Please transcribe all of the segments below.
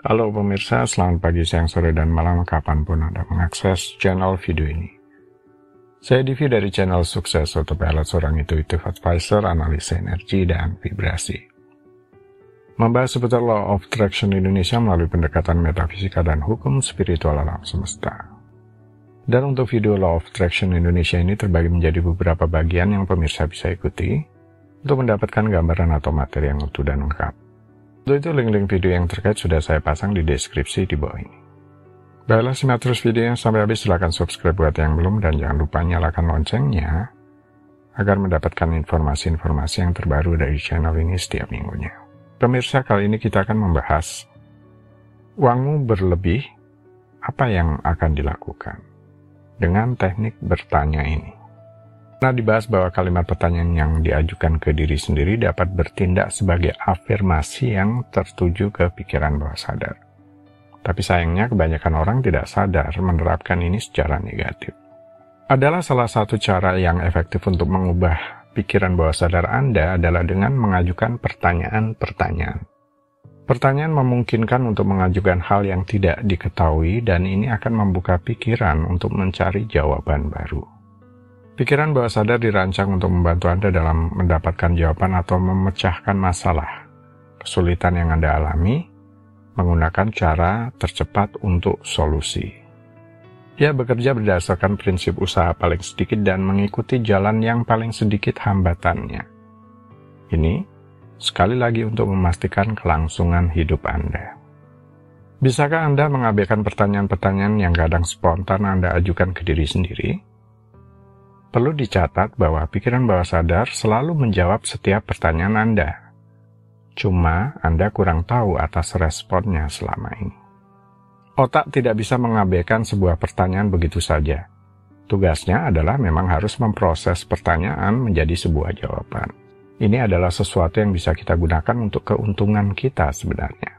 Halo pemirsa, selamat pagi, siang, sore, dan malam kapanpun Anda mengakses channel video ini. Saya Divi dari channel Sukses Autopilot, seorang intuitive advisor, analis energi, dan vibrasi. Membahas seputar Law of Attraction Indonesia melalui pendekatan metafisika dan hukum spiritual alam semesta. Dan untuk video Law of Attraction Indonesia ini terbagi menjadi beberapa bagian yang pemirsa bisa ikuti untuk mendapatkan gambaran atau materi yang utuh dan lengkap. Untuk itu, link-link video yang terkait sudah saya pasang di deskripsi di bawah ini. Baiklah, simak terus videonya sampai habis. Silahkan subscribe buat yang belum, dan jangan lupa nyalakan loncengnya agar mendapatkan informasi-informasi yang terbaru dari channel ini setiap minggunya. Pemirsa, kali ini kita akan membahas uangmu berlebih, apa yang akan dilakukan dengan teknik bertanya ini. Nah, dibahas bahwa kalimat pertanyaan yang diajukan ke diri sendiri dapat bertindak sebagai afirmasi yang tertuju ke pikiran bawah sadar. Tapi sayangnya kebanyakan orang tidak sadar menerapkan ini secara negatif. Adalah salah satu cara yang efektif untuk mengubah pikiran bawah sadar Anda adalah dengan mengajukan pertanyaan-pertanyaan. Pertanyaan memungkinkan untuk mengajukan hal yang tidak diketahui, dan ini akan membuka pikiran untuk mencari jawaban baru. Pikiran bawah sadar dirancang untuk membantu Anda dalam mendapatkan jawaban atau memecahkan masalah, kesulitan yang Anda alami, menggunakan cara tercepat untuk solusi. Ia bekerja berdasarkan prinsip usaha paling sedikit dan mengikuti jalan yang paling sedikit hambatannya. Ini, sekali lagi untuk memastikan kelangsungan hidup Anda. Bisakah Anda mengabaikan pertanyaan-pertanyaan yang kadang spontan Anda ajukan ke diri sendiri? Perlu dicatat bahwa pikiran bawah sadar selalu menjawab setiap pertanyaan Anda. Cuma Anda kurang tahu atas responnya selama ini. Otak tidak bisa mengabaikan sebuah pertanyaan begitu saja. Tugasnya adalah memang harus memproses pertanyaan menjadi sebuah jawaban. Ini adalah sesuatu yang bisa kita gunakan untuk keuntungan kita sebenarnya.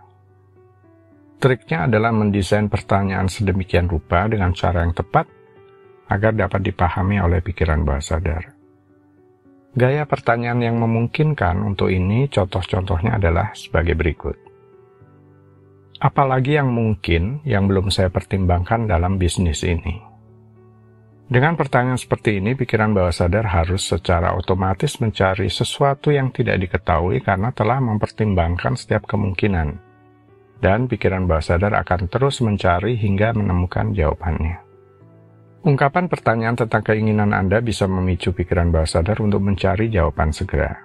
Triknya adalah mendesain pertanyaan sedemikian rupa dengan cara yang tepat agar dapat dipahami oleh pikiran bawah sadar. Gaya pertanyaan yang memungkinkan untuk ini contoh-contohnya adalah sebagai berikut. Apalagi yang mungkin yang belum saya pertimbangkan dalam bisnis ini? Dengan pertanyaan seperti ini, pikiran bawah sadar harus secara otomatis mencari sesuatu yang tidak diketahui karena telah mempertimbangkan setiap kemungkinan. Dan pikiran bawah sadar akan terus mencari hingga menemukan jawabannya. Ungkapan pertanyaan tentang keinginan Anda bisa memicu pikiran bawah sadar untuk mencari jawaban segera.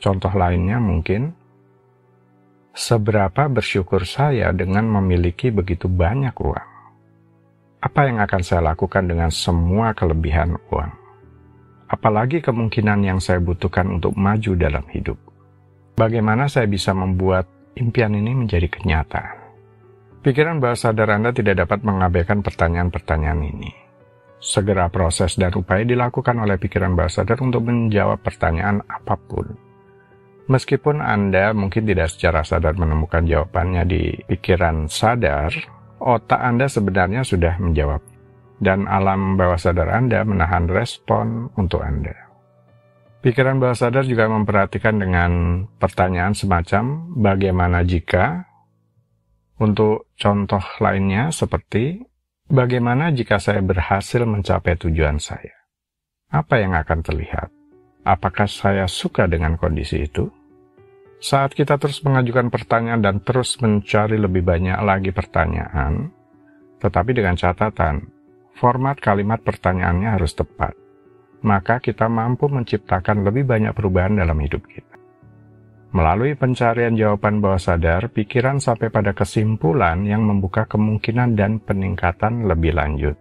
Contoh lainnya mungkin, seberapa bersyukur saya dengan memiliki begitu banyak uang? Apa yang akan saya lakukan dengan semua kelebihan uang? Apalagi kemungkinan yang saya butuhkan untuk maju dalam hidup? Bagaimana saya bisa membuat impian ini menjadi kenyataan? Pikiran bawah sadar Anda tidak dapat mengabaikan pertanyaan-pertanyaan ini. Segera proses dan upaya dilakukan oleh pikiran bawah sadar untuk menjawab pertanyaan apapun. Meskipun Anda mungkin tidak secara sadar menemukan jawabannya di pikiran sadar, otak Anda sebenarnya sudah menjawab, dan alam bawah sadar Anda menahan respon untuk Anda. Pikiran bawah sadar juga memperhatikan dengan pertanyaan semacam bagaimana jika, untuk contoh lainnya seperti bagaimana jika saya berhasil mencapai tujuan saya? Apa yang akan terlihat? Apakah saya suka dengan kondisi itu? Saat kita terus mengajukan pertanyaan dan terus mencari lebih banyak lagi pertanyaan, tetapi dengan catatan, format kalimat pertanyaannya harus tepat, maka kita mampu menciptakan lebih banyak perubahan dalam hidup kita. Melalui pencarian jawaban bawah sadar, pikiran sampai pada kesimpulan yang membuka kemungkinan dan peningkatan lebih lanjut.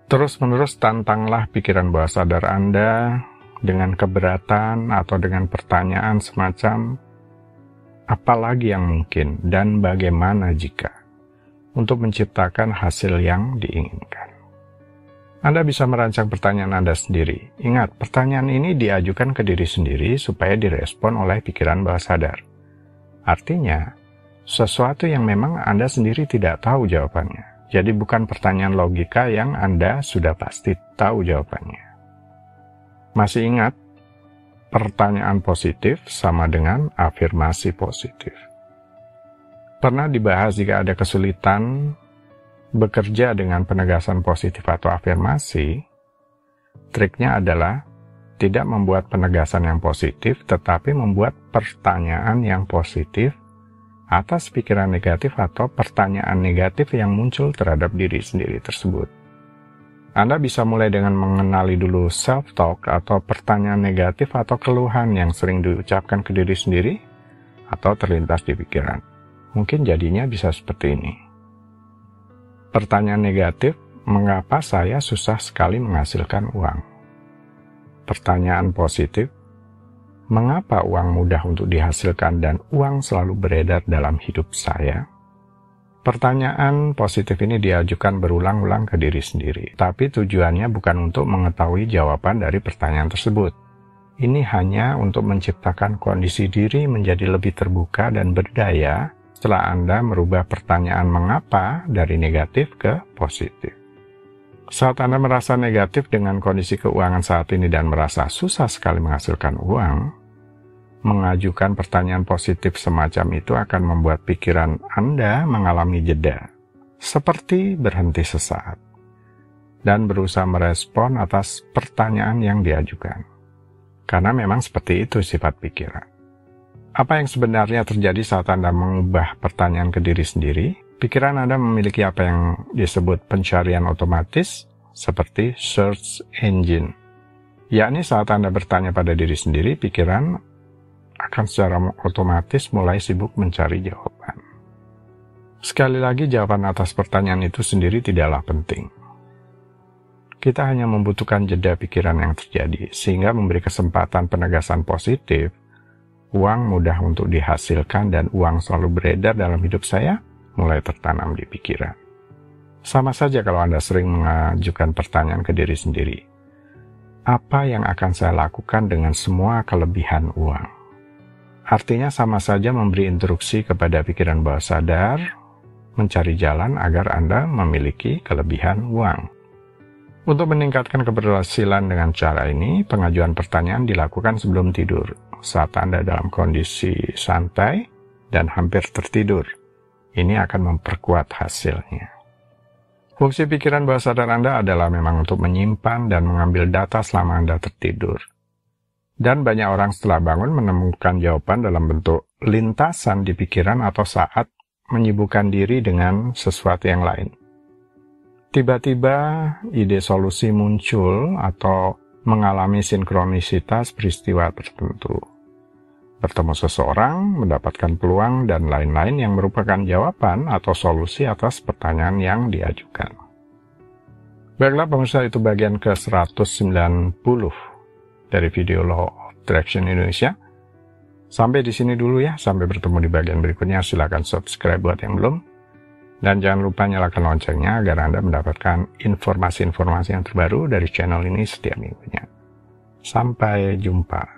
Terus-menerus tantanglah pikiran bawah sadar Anda dengan keberatan atau dengan pertanyaan semacam, apalagi yang mungkin dan bagaimana jika, untuk menciptakan hasil yang diinginkan. Anda bisa merancang pertanyaan Anda sendiri. Ingat, pertanyaan ini diajukan ke diri sendiri supaya direspon oleh pikiran bawah sadar. Artinya, sesuatu yang memang Anda sendiri tidak tahu jawabannya. Jadi bukan pertanyaan logika yang Anda sudah pasti tahu jawabannya. Masih ingat, pertanyaan positif sama dengan afirmasi positif. Pernah dibahas jika ada kesulitan bekerja dengan penegasan positif atau afirmasi, triknya adalah tidak membuat penegasan yang positif, tetapi membuat pertanyaan yang positif atas pikiran negatif atau pertanyaan negatif yang muncul terhadap diri sendiri tersebut. Anda bisa mulai dengan mengenali dulu self-talk atau pertanyaan negatif atau keluhan yang sering diucapkan ke diri sendiri atau terlintas di pikiran. Mungkin jadinya bisa seperti ini. Pertanyaan negatif, mengapa saya susah sekali menghasilkan uang? Pertanyaan positif, mengapa uang mudah untuk dihasilkan dan uang selalu beredar dalam hidup saya? Pertanyaan positif ini diajukan berulang-ulang ke diri sendiri, tapi tujuannya bukan untuk mengetahui jawaban dari pertanyaan tersebut. Ini hanya untuk menciptakan kondisi diri menjadi lebih terbuka dan berdaya setelah Anda merubah pertanyaan mengapa dari negatif ke positif. Saat Anda merasa negatif dengan kondisi keuangan saat ini dan merasa susah sekali menghasilkan uang, mengajukan pertanyaan positif semacam itu akan membuat pikiran Anda mengalami jeda, seperti berhenti sesaat, dan berusaha merespon atas pertanyaan yang diajukan. Karena memang seperti itu sifat pikiran. Apa yang sebenarnya terjadi saat Anda mengubah pertanyaan ke diri sendiri? Pikiran Anda memiliki apa yang disebut pencarian otomatis, seperti search engine. Yakni saat Anda bertanya pada diri sendiri, pikiran akan secara otomatis mulai sibuk mencari jawaban. Sekali lagi, jawaban atas pertanyaan itu sendiri tidaklah penting. Kita hanya membutuhkan jeda pikiran yang terjadi, sehingga memberi kesempatan penegasan positif. Uang mudah untuk dihasilkan dan uang selalu beredar dalam hidup saya mulai tertanam di pikiran. Sama saja kalau Anda sering mengajukan pertanyaan ke diri sendiri. Apa yang akan saya lakukan dengan semua kelebihan uang? Artinya sama saja memberi instruksi kepada pikiran bawah sadar mencari jalan agar Anda memiliki kelebihan uang. Untuk meningkatkan keberhasilan dengan cara ini, pengajuan pertanyaan dilakukan sebelum tidur, saat Anda dalam kondisi santai dan hampir tertidur. Ini akan memperkuat hasilnya. Fungsi pikiran bawah sadar Anda adalah memang untuk menyimpan dan mengambil data selama Anda tertidur. Dan banyak orang setelah bangun menemukan jawaban dalam bentuk lintasan di pikiran atau saat menyibukkan diri dengan sesuatu yang lain. Tiba-tiba ide solusi muncul atau mengalami sinkronisitas peristiwa tertentu. Bertemu seseorang, mendapatkan peluang, dan lain-lain yang merupakan jawaban atau solusi atas pertanyaan yang diajukan. Baiklah pemirsa, itu bagian ke-190 dari video Law of Attraction Indonesia. Sampai di sini dulu ya, sampai bertemu di bagian berikutnya. Silakan subscribe buat yang belum. Dan jangan lupa nyalakan loncengnya agar Anda mendapatkan informasi-informasi yang terbaru dari channel ini setiap minggunya. Sampai jumpa.